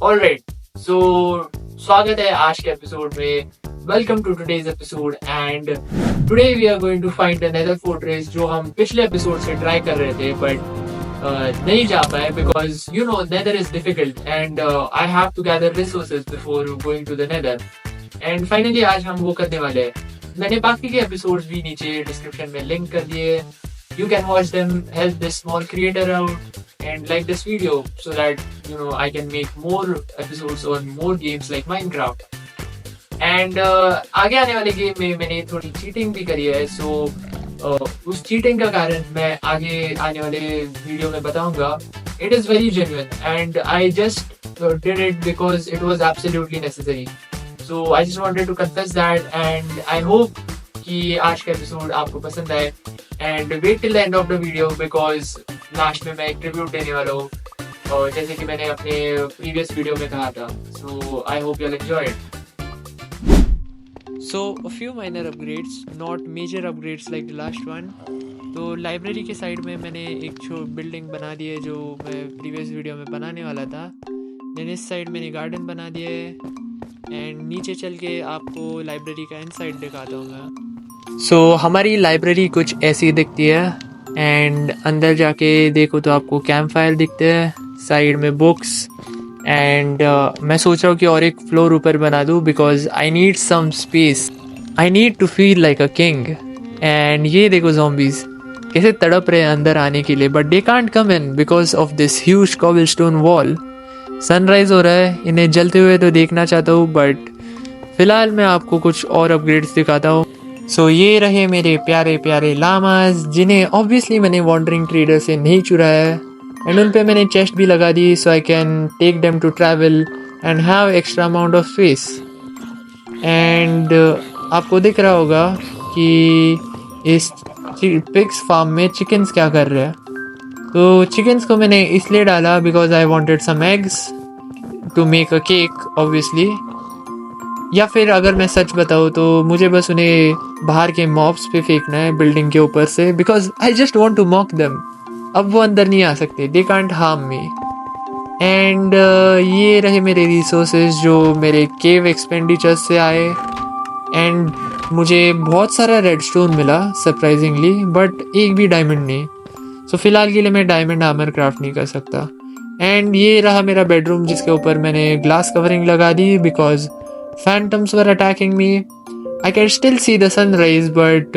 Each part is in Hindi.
ऑलराइट, सो स्वागत है आज के एपिसोड में। Welcome to today's episode and today we are going to find another fortress जो हम पिछले एपिसोड से ट्राई कर रहे थे बट नहीं जा पाए because you know nether is difficult and I have to gather resources before going to the nether and finally आज हम वो करने वाले हैं। मैंने बाकी के एपिसोड्स भी नीचे डिस्क्रिप्शन में लिंक कर दिए। You can watch them, help this small creator out and like this video so that I can make more episodes on more games like Minecraft. And आगे आने वाले गेम में मैंने थोड़ी चीटिंग भी करी है, so उस चीटिंग का कारण मैं आगे आने वाले वीडियो में बताऊंगा। It is very genuine and I just did it because it was absolutely necessary. So I just wanted to confess that and I hope कि आज का एपिसोड आपको पसंद आए and wait till the end of the video because last में मैं एक ट्रिब्यूट देने वाला हूँ और जैसे कि मैंने अपने प्रीवियस वीडियो में कहा था। So I hope you will enjoy it. So a few minor upgrades, not major upgrades like the last one. तो लाइब्रेरी के साइड में मैंने एक बिल्डिंग बना दी है जो मैं प्रीवियस वीडियो में बनाने वाला था। देन इस साइड मैंने गार्डन बना दिया है एंड नीचे चल के आपको लाइब्रेरी का इनसाइड दिखाता हूँ मैं। सो हमारी लाइब्रेरी कुछ ऐसी दिखती है एंड अंदर जाके देखो तो आपको कैंप फायर दिखते हैं, साइड में बुक्स एंड मैं सोच रहा हूँ कि और एक फ्लोर ऊपर बना दूँ because I need some space, I need to feel like a king. And ये देखो ज़ॉम्बीज़ कैसे तड़प रहे हैं अंदर आने के लिए but they can't come in because of this huge cobblestone wall. Sunrise हो रहा है, इन्हें जलते हुए तो देखना चाहता हूँ बट फिलहाल मैं आपको कुछ और अपग्रेड्स दिखाता हूँ। सो ये रहे मेरे प्यारे प्यारे लामास जिन्हें ऑब्वियसली मैंने वॉन्डरिंग ट्रेडर से नहीं चुराया है एंड उन पे मैंने चेस्ट भी लगा दी so I can take them to travel and have extra amount of space. And आपको दिख रहा होगा कि इस पिग्स फार्म में चिकन्स क्या कर रहे हैं। तो चिकन्स को मैंने इसलिए डाला because I wanted some eggs to make a cake obviously, या फिर अगर मैं सच बताऊँ तो मुझे बस उन्हें बाहर के मॉब्स पे फेंकना है बिल्डिंग के ऊपर से because I just want to mock them. अब वो अंदर नहीं आ सकते, they can't harm me. And ये रहे मेरे रिसोर्सेज जो मेरे केव एक्सपेंडिचर से आए एंड मुझे बहुत सारा रेडस्टोन मिला सरप्राइजिंगली बट एक भी डायमंड नहीं। सो फिलहाल के लिए मैं डायमंड आर्मर क्राफ्ट नहीं कर सकता। एंड ये रहा मेरा बेडरूम जिसके ऊपर मैंने ग्लास कवरिंग लगा दी because phantoms were attacking me. I can still see the sunrise but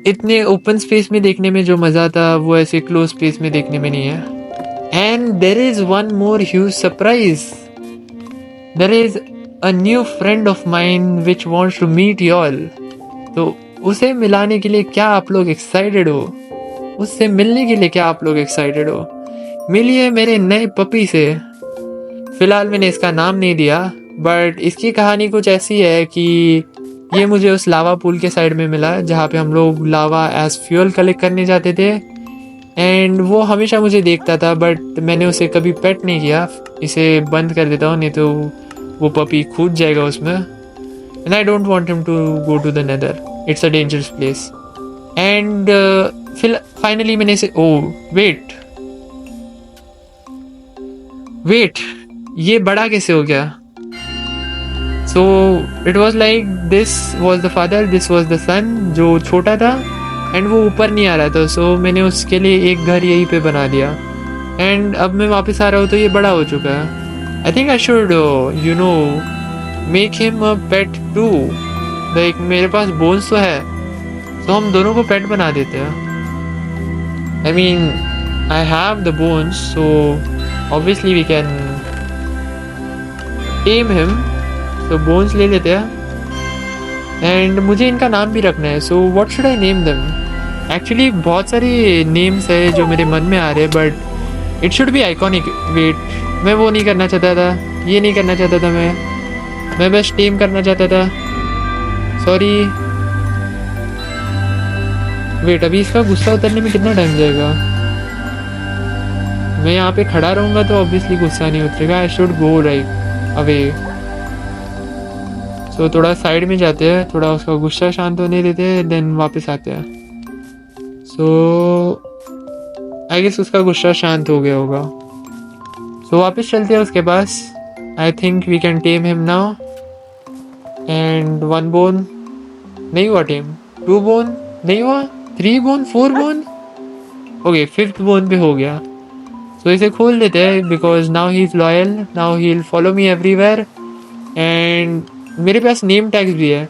इतने ओपन स्पेस में देखने में जो मज़ा था वो ऐसे क्लोज स्पेस में देखने में नहीं है। And there is one more huge surprise, there is a new friend of mine which wants to meet you all. तो उसे मिलाने के लिए क्या आप लोग एक्साइटेड हो? उससे मिलने के लिए क्या आप लोग एक्साइटेड हो? मिलिए मेरे नए पपी से। फिलहाल मैंने इसका नाम नहीं दिया बट इसकी कहानी कुछ ऐसी है कि ये मुझे उस लावा पूल के साइड में मिला जहाँ पे हम लोग लावा एज फ्यूल कलेक्ट करने जाते थे एंड वो हमेशा मुझे देखता था बट मैंने उसे कभी पेट नहीं किया। इसे बंद कर देता हूँ नहीं तो वो पपी कूद जाएगा उसमें and I don't want him to go to the nether, it's a dangerous place. And finally मैंने इसे वेट ये बड़ा कैसे हो गया? So it was like this was the father, this was the son जो छोटा था एंड वो ऊपर नहीं आ रहा था। सो मैंने उसके लिए एक घर यहीं पे बना दिया एंड अब मैं वापस आ रहा हूँ तो ये बड़ा हो चुका है। I think I should make him a pet too. Like मेरे पास बोन्स तो है तो हम दोनों को पेट बना देते हैं। I mean I have the bones so obviously we can tame him. तो बोन्स ले लेते हैं एंड मुझे इनका नाम भी रखना है। So what should I name them? Actually बहुत सारे नेम्स है जो मेरे मन में आ रहे हैं but it should be iconic. Wait, मैं वो नहीं करना चाहता था, ये नहीं करना चाहता था, मैं बस टेम करना चाहता था। सॉरी। वेट, अभी इसका गुस्सा उतरने में कितना टाइम जाएगा? मैं यहाँ पे खड़ा रहूँगा तो ऑब्वियसली गुस्सा नहीं उतरेगा। I should go right away. So थोड़ा साइड में जाते हैं, थोड़ा उसका गुस्सा शांत होने देते हैं, देन वापस आते हैं। सो आई गेस उसका गुस्सा शांत हो गया होगा। तो वापस चलते हैं उसके पास. I think we can tame him now. And 1 bone नहीं हुआ टेम, 2 बोन नहीं हुआ, 3 bone, 4 bone. Okay 5th bone पे हो गया. तो इसे खोल देते हैं because now he is loyal, now he will follow me everywhere. And मेरे पास नेम टैग्स भी है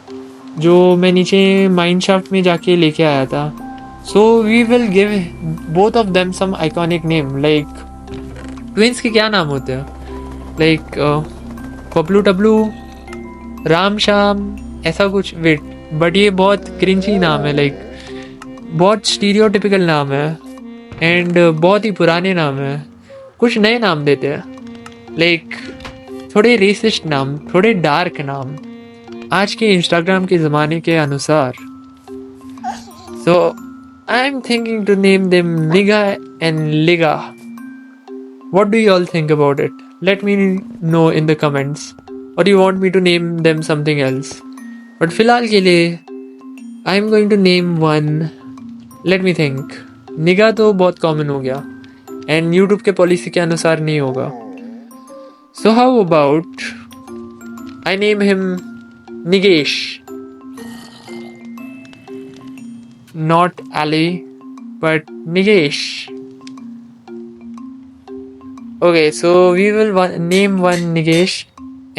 जो मैं नीचे माइन शाफ्ट में जाके लेके आया था. So we will give both of them some iconic name. Like twins के क्या नाम होते हैं, लाइक कपलू टबलू, राम शाम, ऐसा कुछ. वेट, बट ये बहुत क्रिंची नाम है, लाइक बहुत स्टीरियोटिपिकल नाम है एंड बहुत ही पुराने नाम है. कुछ नए नाम देते हैं, लाइक थोड़े रेसिस्ट नाम, थोड़े डार्क नाम आज के इंस्टाग्राम के ज़माने के अनुसार. So I am thinking to name them Niga and Liga. What do you all think about it? Let me know in the comments. और you want me to name them something else? But फिलहाल के लिए I am going to name one. Let me think. Niga तो बहुत कॉमन हो गया एंड यूट्यूब के पॉलिसी के अनुसार नहीं होगा. So how about I name him Nigesh. Not Ali, but Nigesh. Okay, so we will name one Nigesh.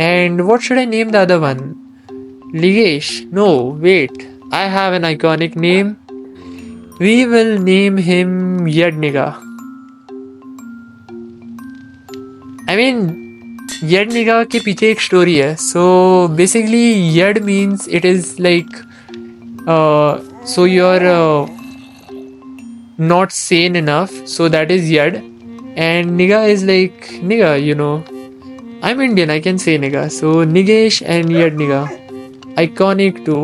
And what should I name the other one? Ligesh. No, wait. I have an iconic name. We will name him Yadniga. I mean, Yadniga के पीछे एक स्टोरी है. So basically, Yad means it is like so you're not sane enough. So that is Yad. And Niga is like nigga, you know. I'm Indian, I can say nigga. So Nigesh and Yadniga, iconic too.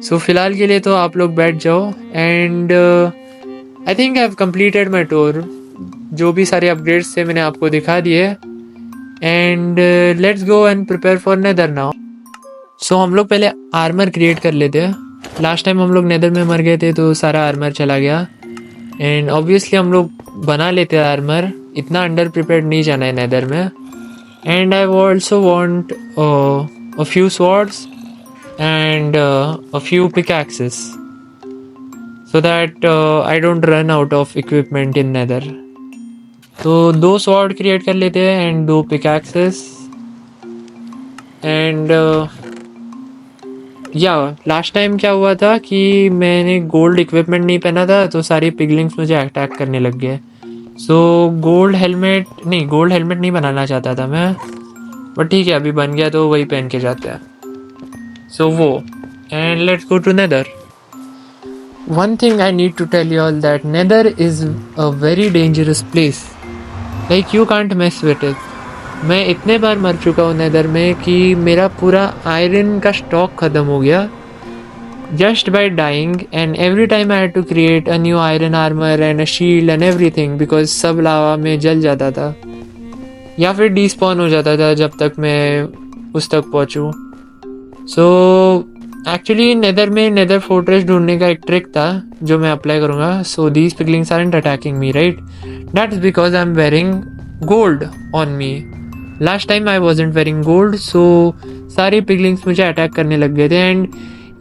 So फिलहाल के लिए तो आप लोग बैठ जाओ. And I think I have completed my tour. जो भी सारे अपग्रेड्स थे मैंने आपको दिखा दिए. And let's go and prepare for nether now. So हम लोग पहले आर्मर क्रिएट कर लेते हैं. लास्ट टाइम हम लोग नेदर में मर गए थे तो सारा आर्मर चला गया. एंड ऑब्वियसली हम लोग बना लेते हैं आर्मर. इतना अंडर प्रिपेयर्ड नहीं जाना है नेदर में. And I also want a few swords and a few pickaxes so that I don't run out of equipment in nether. तो 2 sword create कर लेते हैं and 2 pickaxes. and last time क्या हुआ था कि मैंने गोल्ड इक्विपमेंट नहीं पहना था तो सारी पिगलिंग्स मुझे अटैक करने लग गए. सो गोल्ड हेलमेट नहीं बनाना चाहता था मैं, बट ठीक है अभी बन गया तो वही पहन के जाते हैं. So wo, and let's go to Nether. One thing I need to tell you all that Nether is a very dangerous place. Like you can't mess with it. मैं इतने बार मर चुका हूँ Nether में कि मेरा पूरा आयरन का स्टॉक ख़त्म हो गया just by dying, and every time I had to create a new iron armor and a shield and everything because सब लावा में जल जाता था या फिर डिस्पॉन हो जाता था जब तक मैं उस तक पहुँचूँ. सो एक्चुअली नेदर में नेदर फोर्ट्रेस ढूंढने का एक ट्रिक था जो मैं अप्लाई करूँगा. So these piglins aren't attacking me, right? That is because I am wearing gold on me. Last time I wasn't wearing gold, so सारी पिगलिंग्स मुझे अटैक करने लग गए थे. एंड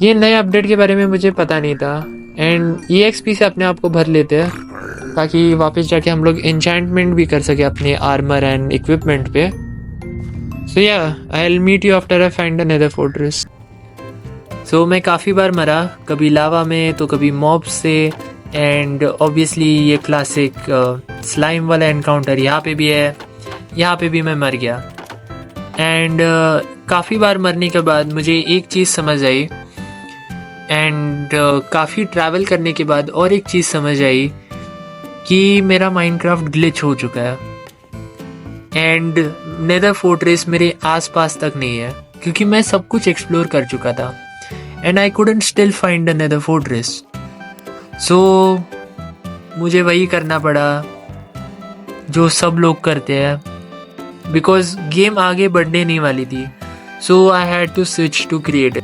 ये नए अपडेट के बारे में मुझे पता नहीं था. एंड EXP से अपने आप को भर लेते हैं ताकि वापस जाके हम लोग एन्चेंटमेंट भी कर सके अपने आर्मर एंड इक्विपमेंट पे. So yeah, I'll meet you after I find another fortress. So मैं काफ़ी बार मरा, कभी लावा में तो कभी मॉब्स से. एंड ऑब्वियसली ये क्लासिक स्लाइम वाला एनकाउंटर यहाँ पे भी है. यहाँ पे भी मैं मर गया. एंड काफ़ी बार मरने के बाद मुझे एक चीज़ समझ आई. एंड काफ़ी ट्रैवल करने के बाद और एक चीज़ समझ आई कि मेरा माइनक्राफ्ट ग्लिच हो चुका है. एंड नेदर फोर्ट्रेस मेरे आसपास तक नहीं है क्योंकि मैं सब कुछ एक्सप्लोर कर चुका था. And I couldn't still find a nether fortress. So मुझे वही करना पड़ा जो सब लोग करते हैं बिकॉज गेम आगे बढ़ने नहीं वाली थी. So I had to switch to creative.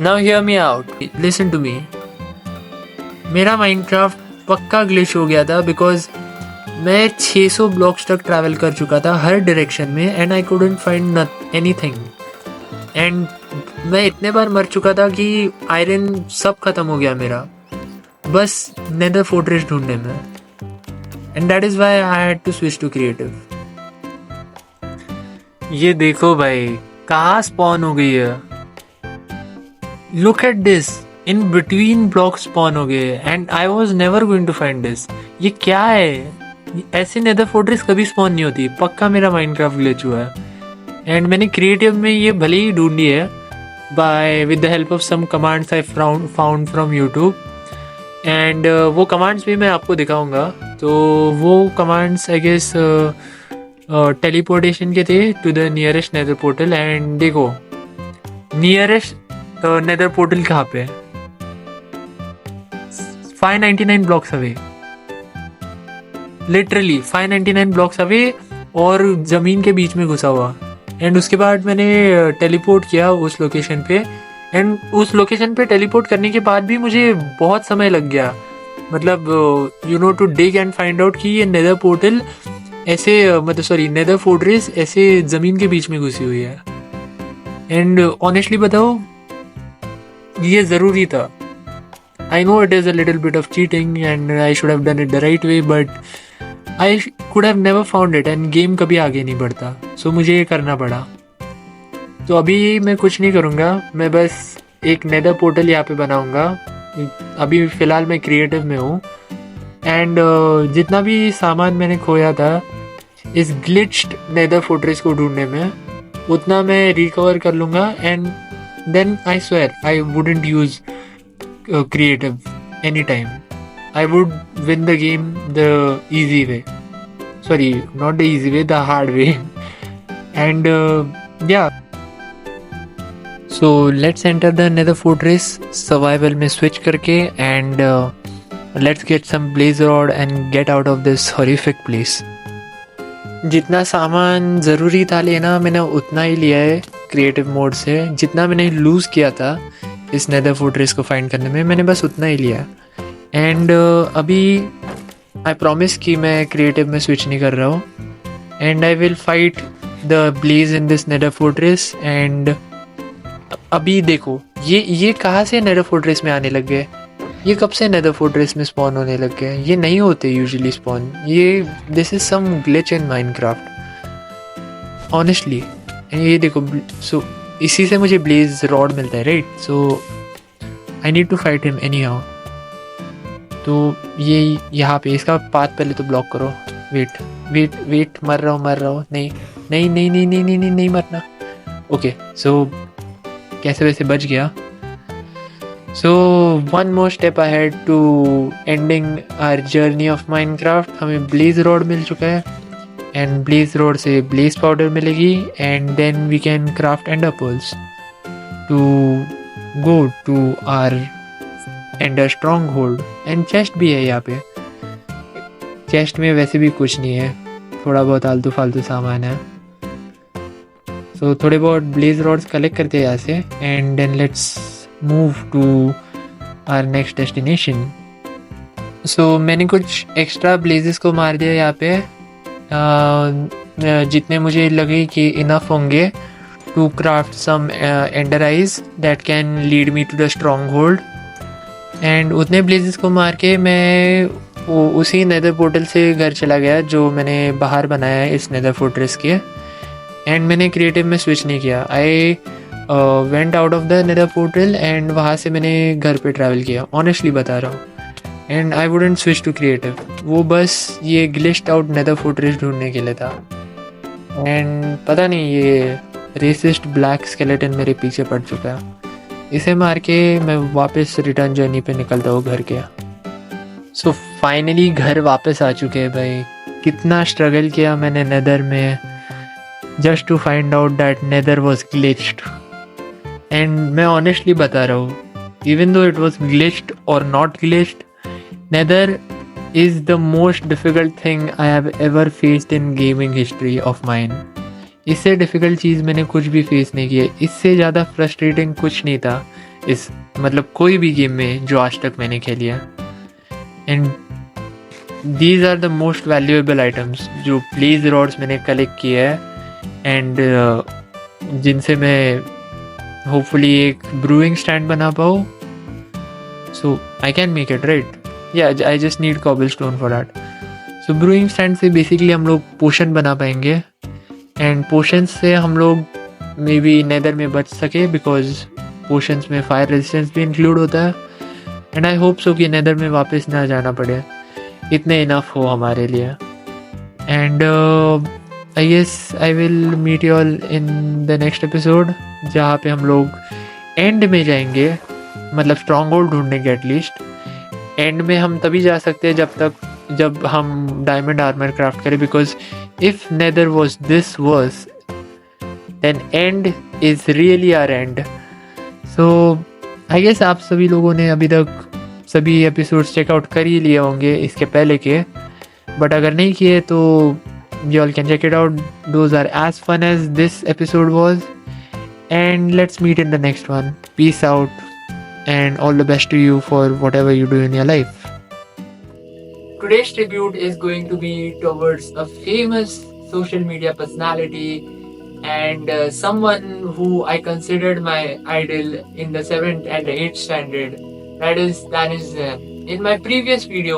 Now hear me out, listen to me. मेरा माइनक्राफ्ट पक्का ग्लिच हो गया था बिकॉज मैं 600 ब्लॉक्स तक ट्रैवल कर चुका था हर डायरेक्शन में, and I couldn't find anything. And मैं इतने बार मर चुका था कि आयरन सब खत्म हो गया मेरा बस नेदर फोर्ट्रेस ढूंढने में, and that is why I had to switch to creative. ये देखो भाई कहाँ स्पॉन हो गई है, look at this, in between block spawn हो गए, and I was never going to find this. ये क्या है, ऐसे नेदर फोर्ट्रेस कभी स्पॉन नहीं होती, पक्का मेरा माइनक्राफ्ट ग्लिच हुआ है। एंड मैंने क्रिएटिव में ये भले ही ढूंढी है by with the help of some commands I found from YouTube, and वो कमांड्स भी मैं आपको दिखाऊंगा। तो वो कमांड्स आई गेस टेलीपोर्टेशन के थे to the nearest nether portal. And देखो नियरेस्ट नेदर पोर्टल कहाँ पे है, 599 blocks away, literally 599 blocks away, और जमीन के बीच में घुसा हुआ। एंड उसके बाद मैंने टेलीपोर्ट किया उस लोकेशन पे, एंड उस लोकेशन पे टेलीपोर्ट करने के बाद भी मुझे बहुत समय लग गया, मतलब you know to dig and find out कि ये नेदर पोर्टल ऐसे मतलब सॉरी नेदर फोर्ट्रेस ऐसे ज़मीन के बीच में घुसी हुई है। एंड ऑनेस्टली बताओ ये ज़रूरी था। I know it is a little bit of cheating and I should have done it the right way, but I could have never found it, end game कभी आगे नहीं बढ़ता। सो मुझे ये करना पड़ा। तो अभी मैं कुछ नहीं करूँगा, मैं बस एक नेदर पोर्टल यहाँ पे बनाऊँगा। अभी फ़िलहाल मैं क्रिएटिव में हूँ, एंड जितना भी सामान मैंने खोया था इस ग्लिच्ड नेदर फोर्ट्रेस को ढूंढने में, उतना मैं रिकवर कर लूँगा, and then I swear I wouldn't use creative anytime. I would win the game the easy way. Sorry, not the easy way, the hard way. And yeah. So let's enter the nether fortress survival में switch करके, and let's get some blaze rod and get out of this horrific place. जितना सामान ज़रूरी था लेना मैंने उतना ही लिया है क्रिएटिव मोड से। जितना मैंने लूज़ किया था इस नेदर फोर्ट्रेस को फाइंड करने में मैंने बस उतना ही लिया। एंड अभी आई प्रॉमिस कि मैं क्रिएटिव में स्विच नहीं कर रहा हूँ, and I will fight the blaze in this nether fortress. And अभी देखो ये कहाँ से नेदर फोर्ट्रेस में आने लग गए, ये कब से नेदर फोर्ट्रेस में स्पॉन होने लग गए, ये नहीं होते यूजुअली स्पॉन, ये this is some glitch in Minecraft honestly. ये देखो, सो इसी से मुझे ब्लेज रॉड मिलता है, right? So I need to fight him anyhow. तो ये यहाँ पे इसका पाथ पहले तो ब्लॉक करो। वेट वेट वेट, मर रहा हूँ, नहीं नहीं नहीं नहीं नहीं नहीं नहीं, नहीं मरना। ओके, सो कैसे वैसे बच गया। So one more step ahead to ending our journey of Minecraft. हमें ब्लेज रॉड मिल चुका है, एंड ब्लेज रोड से ब्लेज पाउडर मिलेगी, and then we can craft ender pearls to go to our ender stronghold. And chest भी है यहाँ पे, चेस्ट में वैसे भी कुछ नहीं है, थोड़ा बहुत आलतू फालतू सामान है। सो थोड़े बहुत ब्लेज रॉड्स कलेक्ट करते हैं यहाँ से, and then let's move to our next destination. So मैंने कुछ एक्स्ट्रा ब्लेजेस को मार दिया यहाँ पे, जितने मुझे लगे कि इनफ होंगे to craft some ender eyes that can lead me to the stronghold. And उतने ब्लेजेस को मार के मैं उसी नेदर पोर्टल से घर चला गया जो मैंने बाहर बनाया है इस नेदर फोर्ट्रेस के। एंड मैंने क्रिएटिव में स्विच नहीं किया, I went out of the nether portal, and वहाँ से मैंने घर पे ट्रैवल किया, ऑनेस्टली बता रहा हूँ। And I wouldn't switch to creative, वो बस ये ग्लिच्ड आउट नेदर फोर्ट्रेस ढूंढने के लिए था। एंड पता नहीं ये रेसिस्ट ब्लैक स्केलेटन मेरे पीछे पड़ चुका है, इसे मार के मैं वापस रिटर्न जर्नी पे निकलता हूँ घर के। सो फाइनली घर वापस आ चुके हैं भाई। कितना स्ट्रगल किया मैंने नेदर में just to find out that nether was glitched. And मैं ऑनेस्टली बता रहा हूँ, even though it was glitched और not glitched, Nether is the most difficult thing I have ever faced in gaming history of mine. इससे डिफ़िकल्ट चीज़ मैंने कुछ भी फेस नहीं की है, इससे ज़्यादा फ्रस्ट्रेटिंग कुछ नहीं था इस मतलब कोई भी गेम में जो आज तक मैंने खेली है। And these are the most valuable items जो प्लीज रॉड्स मैंने कलेक्ट किए हैं एंड जिनसे मैं होपफुली एक ब्रूइंग स्टैंड बना पाऊँ. So I can make it right. या I just need cobblestone for that. So brewing stand से बेसिकली हम लोग पोशन बना पाएंगे एंड पोशंस से हम लोग मे बी नेदर में बच सके बिकॉज पोशंस में फायर रेजिस्टेंस भी इंक्लूड होता है एंड आई होप सो कि नेदर में वापस ना जाना पड़े. इतने इनफ हो हमारे लिए. And I guess I will meet you all in the next episode जहाँ पे हम लोग एंड में जाएंगे, मतलब स्ट्रॉन्ग होल्ड ढूंढेंगे. एटलीस्ट एंड में हम तभी जा सकते हैं जब हम डायमंड आर्मर क्राफ्ट करें, because if nether was this worse then end is really our end. So I guess आप सभी लोगों ने अभी तक सभी एपिसोड्स चेकआउट कर ही लिए होंगे इसके पहले के, बट अगर नहीं किए तो you all can check it out. Those are as fun as this episode was, and let's meet in the next one. Peace out and all the best to you for whatever you do in your life. Today's tribute is going to be towards a famous social media personality and someone who I considered my idol in the 7th and the 8th standard. That is Danish Zain. In my previous video,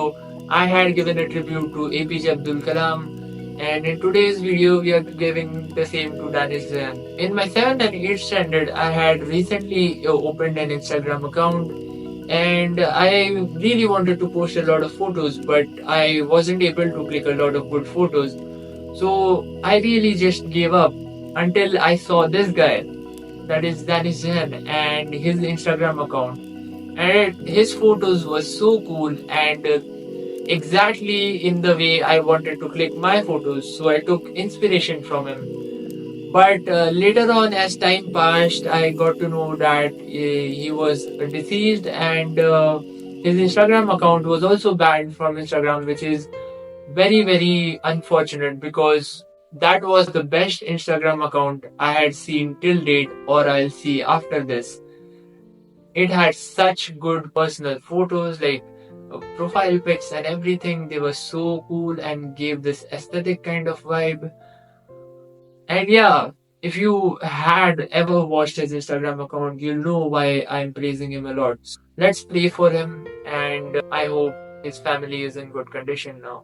I had given a tribute to APJ Abdul Kalam, and in today's video, we are giving the same to Danish Zain. In my 7th and 8th standard, I had recently opened an Instagram account, and I really wanted to post a lot of photos, but I wasn't able to click a lot of good photos. So I really just gave up until I saw this guy, that is Danish Zain, and his Instagram account. And his photos were so cool and exactly in the way I wanted to click my photos, so I took inspiration from him. But later on, as time passed, I got to know that he was deceased, and his Instagram account was also banned from Instagram, which is very, very unfortunate because that was the best Instagram account I had seen till date, or I'll see after this. It had such good personal photos, like profile pics and everything. They were so cool and gave this aesthetic kind of vibe. And yeah, if you had ever watched his Instagram account, you'll know why I'm praising him a lot. Let's pray for him, and I hope his family is in good condition now.